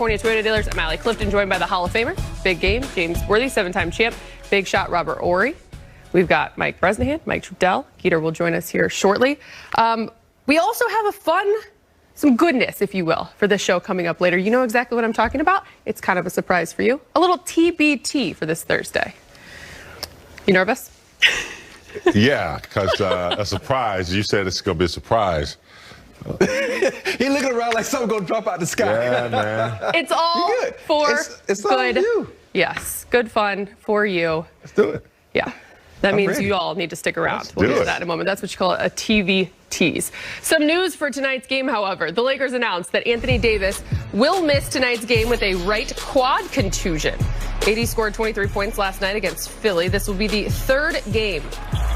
California Toyota dealers. I'm Allie Clifton, joined by the Hall of Famer, big game, James Worthy, 7-time champ, big shot Robert Ory. We've got Mike Bresnahan, Mike Trudell. Geeter will join us here shortly. We also have some goodness, if you will, for this show coming up later. You know exactly what I'm talking about. It's kind of a surprise for you. A little TBT for this Thursday. You nervous? Yeah, because a surprise. You said it's going to be a surprise. He looking around like something going to drop out the sky. Yeah, man. It's all for it's good. All you. Yes, good fun for you. Let's do it. Yeah. That means ready. you all need to stick around. Let's We'll do get to it. that in a moment. That's what you call a TV tease. Some news for tonight's game, however. The Lakers announced that Anthony Davis will miss tonight's game with a right quad contusion. AD scored 23 points last night against Philly. This will be the third game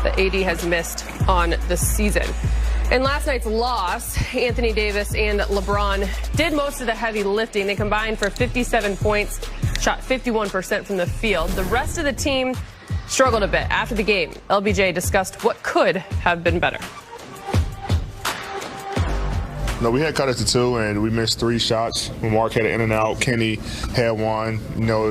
that AD has missed on the season. In last night's loss, Anthony Davis and LeBron did most of the heavy lifting. They combined for 57 points, shot 51% from the field. The rest of the team struggled a bit. After the game, LBJ discussed what could have been better. No, we had cut it to 2, and we missed 3 shots. When Mark had an in and out, Kenny had one,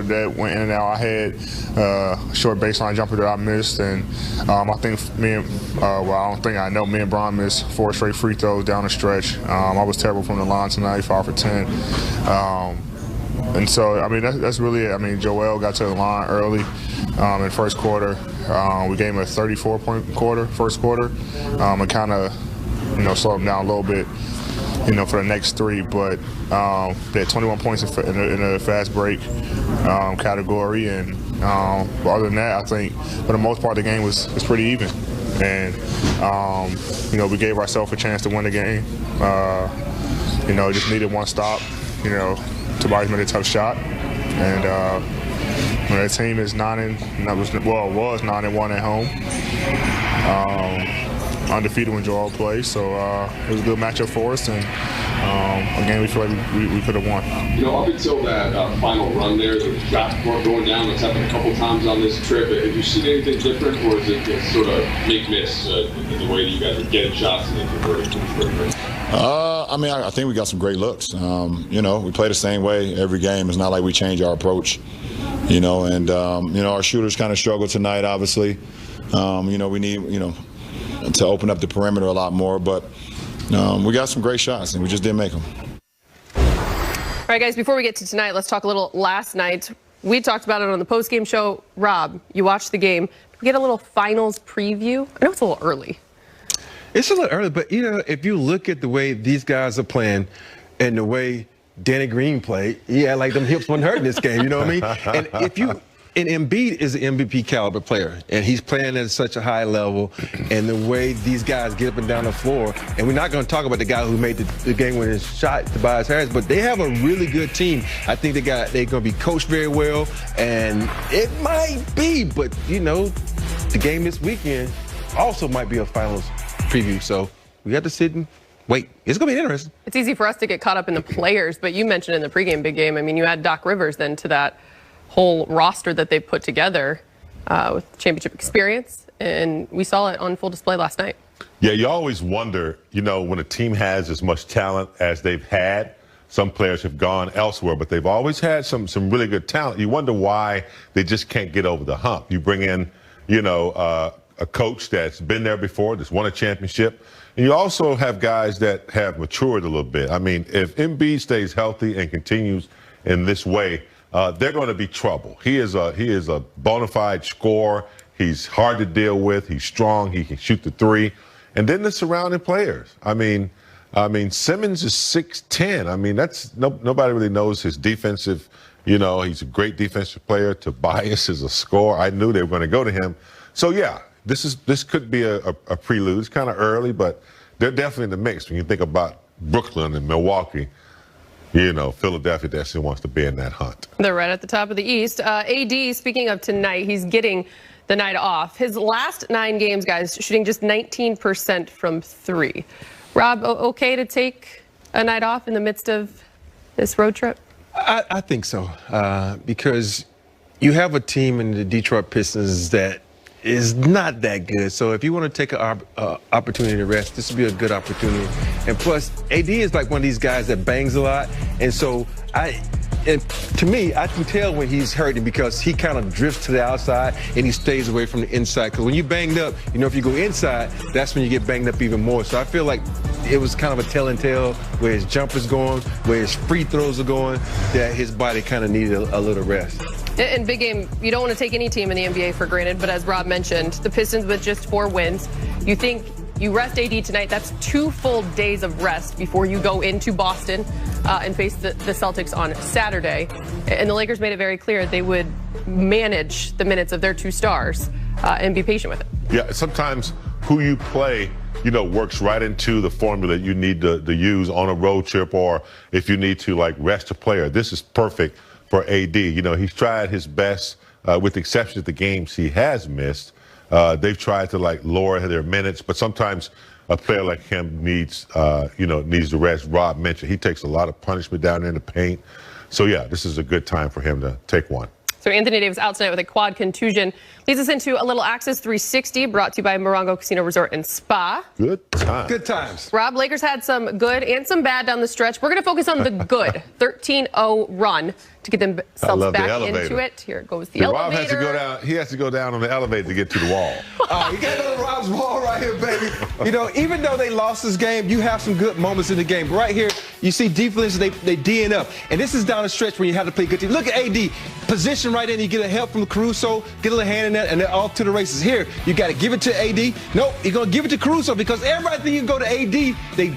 that went in and out. I had a short baseline jumper that I missed, and I think me and Bron missed 4 straight free throws down the stretch. I was terrible from the line tonight, 5 for 10. And so, I mean, that's really it. I mean, Joel got to the line early in the first quarter. We gave him a 34-point first quarter, and kind of, slowed him down a little bit, for the next 3. But they had 21 points in the fast break category. And but other than that, I think for the most part, the game was pretty even. And, we gave ourselves a chance to win the game. Just needed one stop, Tobias made a tough shot, and that team is was 9-1 at home, undefeated when Joel plays. So it was a good matchup for us, and a game we feel like we could have won. Up until that final run there, the shots weren't going down. That's happened a couple times on this trip. Have you seen anything different, or is it just sort of make-miss in the way that you guys are getting shots and then converting? I think we got some great looks. We play the same way every game. It's not like we change our approach, and our shooters kind of struggled tonight, obviously. We need, to open up the perimeter a lot more, but we got some great shots, and we just didn't make them. All right, guys, before we get to tonight, let's talk a little last night. We talked about it on the postgame show. Rob, you watched the game. We get a little finals preview. I know it's a little early. It's a little early, but, if you look at the way these guys are playing and the way Danny Green played, like them hips weren't hurting this game, you know what I mean? And Embiid is an MVP caliber player, and he's playing at such a high level, and the way these guys get up and down the floor, and we're not going to talk about the guy who made the game-winning shot, Tobias Harris, but they have a really good team. I think they're going to be coached very well, and it might be, but, the game this weekend also might be a finals preview, so we have to sit and wait. It's going to be interesting. It's easy for us to get caught up in the players, but you mentioned in the pregame big game, I mean, you add Doc Rivers then to that whole roster that they put together with championship experience, and we saw it on full display last night. Yeah, you always wonder, when a team has as much talent as they've had. Some players have gone elsewhere, but they've always had some really good talent. You wonder why they just can't get over the hump. You bring in, a coach that's been there before, that's won a championship. And you also have guys that have matured a little bit. I mean, if Embiid stays healthy and continues in this way, they're going to be trouble. He is a bona fide scorer. He's hard to deal with. He's strong. He can shoot the 3. And then the surrounding players. I mean, Simmons is 6'10". I mean, nobody really knows his defensive. He's a great defensive player. Tobias is a scorer. I knew they were going to go to him. So yeah, this could be a prelude. It's kind of early, but they're definitely in the mix. When you think about Brooklyn and Milwaukee, Philadelphia definitely wants to be in that hunt. They're right at the top of the East. AD, speaking of tonight, he's getting the night off. His last 9 games, guys, shooting just 19% from 3. Rob, okay to take a night off in the midst of this road trip? I think so, because you have a team in the Detroit Pistons that is not that good. So if you want to take an opportunity to rest, this would be a good opportunity. And plus, AD is like one of these guys that bangs a lot. And so And to me, I can tell when he's hurting because he kind of drifts to the outside and he stays away from the inside. Because when you're banged up, you know, if you go inside, that's when you get banged up even more. So I feel like it was kind of a telling tale where his jumper's going, where his free throws are going, that his body kind of needed a little rest. In big game, you don't want to take any team in the NBA for granted, but as Rob mentioned, the Pistons with just 4 wins, you think you rest AD tonight, that's 2 full days of rest before you go into Boston and face the Celtics on Saturday. And the Lakers made it very clear they would manage the minutes of their 2 stars and be patient with it. Yeah, sometimes who you play, you know, works right into the formula you need to use on a road trip, or if you need to, like, rest a player. This is perfect for AD. You know, he's tried his best, with the exception of the games he has missed. They've tried to, like, lower their minutes, but sometimes a player like him needs the rest. Rob mentioned he takes a lot of punishment down there in the paint. So, yeah, this is a good time for him to take one. So Anthony Davis out tonight with a quad contusion. Leads us into a little Access 360 brought to you by Morongo Casino Resort and Spa. Good times. Good times. Rob, Lakers had some good and some bad down the stretch. We're going to focus on the good 13-0 run to get themselves back into it. Here goes the elevator. Rob has to go down. He has to go down on the elevator to get to the wall. You got another Rob's wall right here, baby. You know, even though they lost this game, you have some good moments in the game. But right here, you see defense, they D'ing up. And this is down the stretch when you have to play good team. Look at AD. Position right in, you get a help from Caruso, get a little hand in that, and they're off to the races. Here, you got to give it to AD. Nope, you're going to give it to Caruso because everybody think you can go to AD. They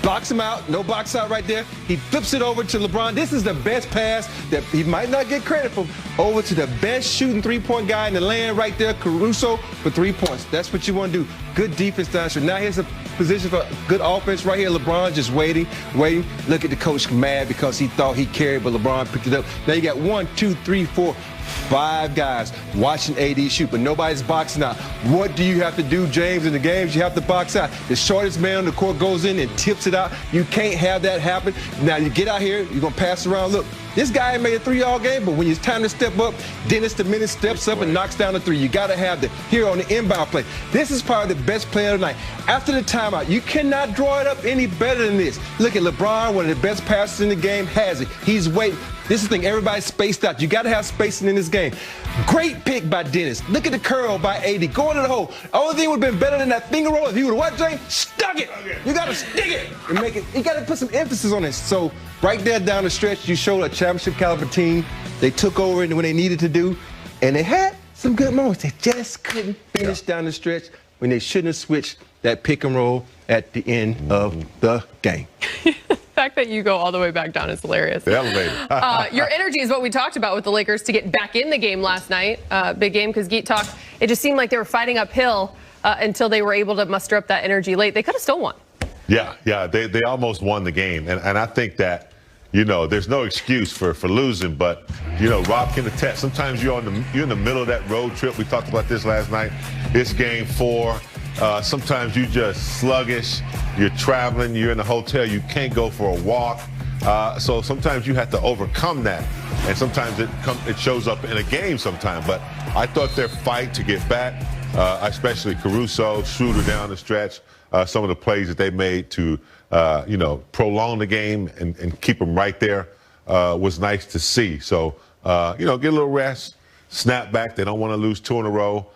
box him out, no box out right there. He flips it over to LeBron. This is the best pass that he might not get credit for. Over to the best shooting 3-point guy in the land right there, Caruso, for 3 points. That's what you want to do. Good defense down there. Now here's a position for good offense right here. LeBron just waiting. Look at the coach mad because he thought he carried, but LeBron picked it up. Now you got 1, 2, 3, 4, 5 guys watching AD shoot, but nobody's boxing out. What do you have to do, James, in the games? You have to box out. The shortest man on the court goes in and tips it out. You can't have that happen. Now you get out here, you're going to pass around. Look, this guy made a 3 all game, but when it's time to step up, Dennis the Menace steps up and knocks down the 3. You got to have the here on the inbound play. This is probably the best play of the night. After the timeout, you cannot draw it up any better than this. Look at LeBron, one of the best passers in the game, has it. He's waiting. This is the thing, everybody's spaced out. You got to have spacing in this game. Great pick by Dennis. Look at the curl by AD. Going to the hole. Only thing would have been better than that finger roll if he would have what, James? Stuck it. You got to stick it and make it. You got to put some emphasis on this. So right there down the stretch, you showed a championship caliber team. They took over when they needed to do, and they had some good moments. They just couldn't finish down the stretch when they shouldn't have switched that pick and roll at the end of the game. The fact that you go all the way back down is hilarious. The elevator. Your energy is what we talked about with the Lakers to get back in the game last night. Big game, because Geet talked. It just seemed like they were fighting uphill until they were able to muster up that energy late. They could have still won. Yeah, they almost won the game, and I think that, you know, there's no excuse for losing, but, you know, Rob can attest. Sometimes you're in the middle of that road trip. We talked about this last night. It's game 4. Sometimes you just sluggish. You're traveling. You're in a hotel. You can't go for a walk. So sometimes you have to overcome that, and sometimes it shows up in a game sometimes. But I thought their fight to get back, especially Caruso, Schroeder down the stretch, some of the plays that they made to prolong the game and keep them right there was nice to see. So get a little rest, snap back. They don't want to lose 2 in a row.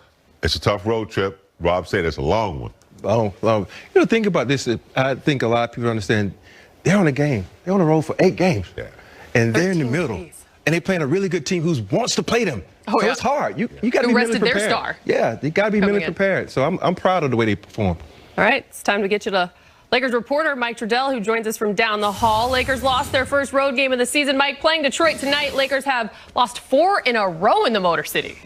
It's a tough road trip. Rob said it's a long one. Long. You know, think about this. I think a lot of people understand they're on a game. They're on the road for 8 games. Yeah. And they're in the middle. Days. And they're playing a really good team who wants to play them. Oh, so it's hard. You got to be mentally prepared. Their star. Yeah, you got to be mentally prepared. So I'm proud of the way they perform. All right, it's time to get you to Lakers reporter Mike Trudell, who joins us from down the hall. Lakers lost their first road game of the season. Mike, playing Detroit tonight. Lakers have lost 4 in a row in the Motor City.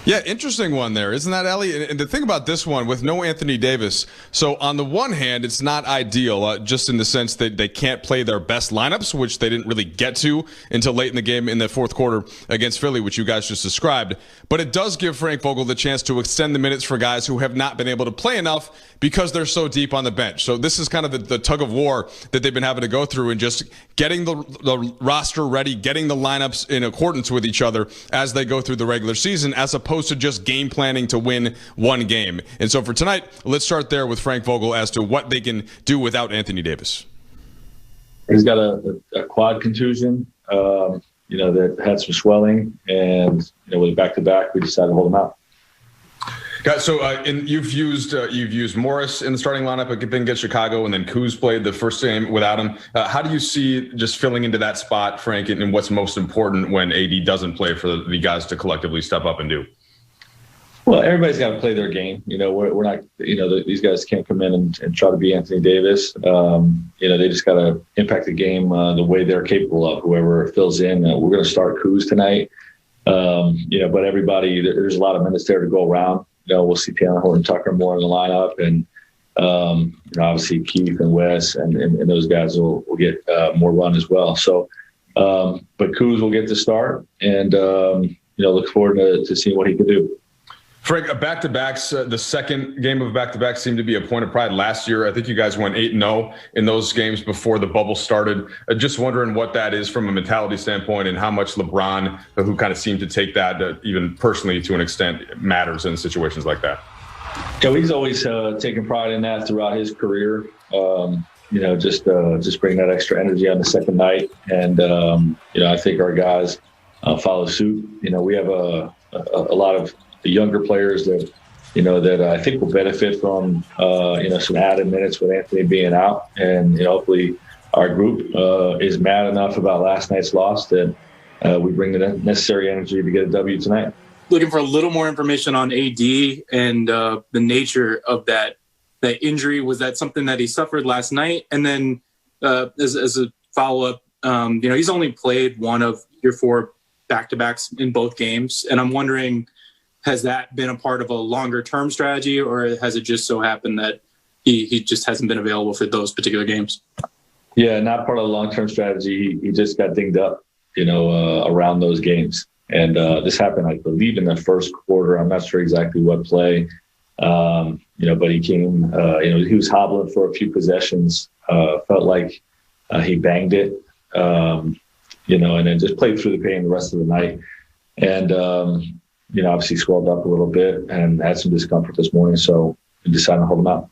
Yeah, interesting one there, isn't that, Ellie? And the thing about this one, with no Anthony Davis, so on the one hand, it's not ideal, just in the sense that they can't play their best lineups, which they didn't really get to until late in the game in the fourth quarter against Philly, which you guys just described. But it does give Frank Vogel the chance to extend the minutes for guys who have not been able to play enough because they're so deep on the bench. So this is kind of the tug of war that they've been having to go through, and just getting the roster ready, getting the lineups in accordance with each other as they go through the regular season, as opposed to just game planning to win one game. And so for tonight, let's start there with Frank Vogel as to what they can do without Anthony Davis. He's got a quad contusion. that had some swelling, and with back-to-back, we decided to hold them out. Guys, so you've used Morris in the starting lineup against Chicago, and then Kuz played the first game without him. How do you see just filling into that spot, Frank, and what's most important when AD doesn't play for the guys to collectively step up and do? Well, everybody's got to play their game. We're not. These guys can't come in and try to be Anthony Davis. They just got to impact the game the way they're capable of. Whoever fills in, we're going to start Kuz tonight. But everybody, there's a lot of minutes there to go around. We'll see Taylor Horton-Tucker more in the lineup, and obviously Keith and Wes and those guys will get more run as well. So, but Kuz will get the start, and look forward to seeing what he can do. Frank, back-to-backs, the second game of back-to-back seemed to be a point of pride last year. I think you guys went 8-0 in those games before the bubble started. Just wondering what that is from a mentality standpoint, and how much LeBron, who kind of seemed to take that even personally to an extent, matters in situations like that. Yeah, he's always taken pride in that throughout his career. Just bring that extra energy on the second night. And, I think our guys follow suit. We have a lot of the younger players that I think will benefit from some added minutes with Anthony being out, and hopefully our group is mad enough about last night's loss that we bring the necessary energy to get a W tonight. Looking for a little more information on AD and the nature of that injury. Was that something that he suffered last night? And then as a follow-up, he's only played one of your 4 back-to-backs in both games, and I'm wondering, has that been a part of a longer-term strategy, or has it just so happened that he just hasn't been available for those particular games? Yeah, not part of the long-term strategy. He just got dinged up, around those games. And this happened, I believe, in the first quarter. I'm not sure exactly what play, but he came, he was hobbling for a few possessions, felt like he banged it, and then just played through the pain the rest of the night. And, obviously swelled up a little bit and had some discomfort this morning, so we decided to hold him out.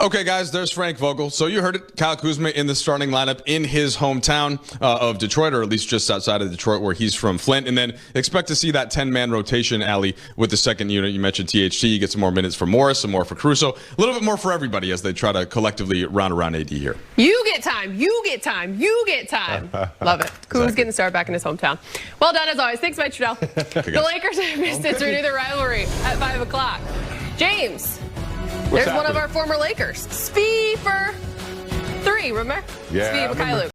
Okay, guys, there's Frank Vogel. So you heard it, Kyle Kuzma in the starting lineup in his hometown of Detroit, or at least just outside of Detroit where he's from, Flint. And then expect to see that 10-man rotation, Allie, with the second unit. You mentioned THT. You get some more minutes for Morris, some more for Caruso. A little bit more for everybody as they try to collectively round around AD here. You get time. You get time. You get time. Love it. Kuz getting started back in his hometown. Well done, as always. Thanks, Mike Trudell. The Lakers and Pistons renew their rivalry at 5 o'clock. James. There's one of our former Lakers, Spee for 3, remember? Yeah, Spee Mykhailiuk.